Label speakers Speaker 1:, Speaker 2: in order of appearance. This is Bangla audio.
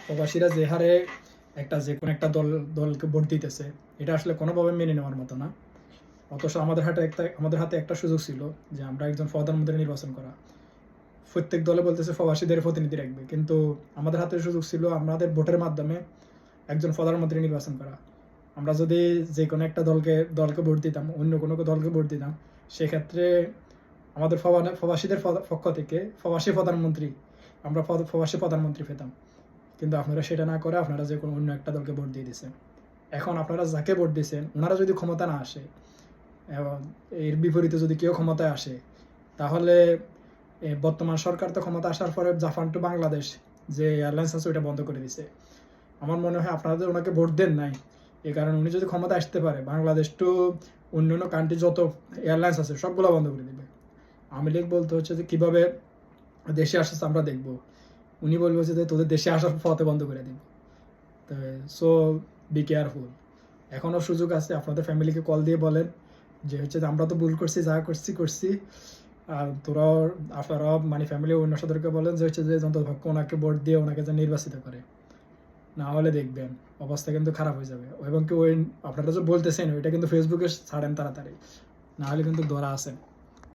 Speaker 1: প্রবাসীরা যে হারে যে কোনো একটা দলকে ভোট দিতেছে, এটা আসলে কোনোভাবে মেনে নেওয়ার মতো না। অথচ আমাদের হাতে একটা সুযোগ ছিল যে আমরা একজন প্রধানমন্ত্রী নির্বাচন করা। প্রত্যেক দলে বলতেছে প্রবাসীদের প্রতিনিধি রাখবে, কিন্তু আমাদের হাতে সুযোগ ছিল আমাদের ভোটের মাধ্যমে একজন প্রধানমন্ত্রী নির্বাচন করা। আমরা যদি যে কোনো একটা দলকে ভোট দিতাম, অন্য কোনো দলকে ভোট দিতাম, সেক্ষেত্রে আমাদের প্রবাসীদের পক্ষ থেকে আমরা প্রবাসী প্রধানমন্ত্রী পেতাম। কিন্তু আপনারা সেটা না করে আপনারা যে কোনো অন্য একটা দলকে ভোট দিয়ে দিচ্ছেন। এখন আপনারা যাকে ভোট দিচ্ছেন ওনারা যদি ক্ষমতা না আসে এবং এর বিপরীতে যদি কেউ ক্ষমতায় আসে, তাহলে বর্তমান সরকার তো ক্ষমতা আসার পরে জাপান টু বাংলাদেশ যে এয়ারলাইন্স আছে ওইটা বন্ধ করে দিছে। আমার মনে হয় আপনারা যে ওনাকে ভোট দেন নাই, এই কারণে উনি যদি ক্ষমতা আসতে পারে বাংলাদেশ টু অন্যান্য কান্ট্রি যত এয়ারলাইন্স আছে সবগুলো বন্ধ করে দেবে। আওয়ামী লীগ বলতে হচ্ছে যে কীভাবে দেশে আসছে আমরা দেখবো, উনি বলবো যে তোদের দেশে আসার পথে বন্ধ করে দিব। তো সো বি কেয়ারফুল। এখনও সুযোগ আছে, আপনাদের ফ্যামিলিকে কল দিয়ে বলেন যে হচ্ছে যে আমরা তো ভুল করছি, যা করছি, আর আপনারা মানে ফ্যামিলি অন্য সদস্যকে বলেন যে হচ্ছে যে যন্ত্রভাগ্য ওনাকে ভোট দিয়ে ওনাকে যে নির্বাচিত করে, না হলে দেখবেন অবস্থা কিন্তু খারাপ হয়ে যাবে। এবং কি ওই আপনারা যে বলতেছেন ওইটা কিন্তু ফেসবুকে ছাড়েন তাড়াতাড়ি, না হলে কিন্তু ধরা আছেন।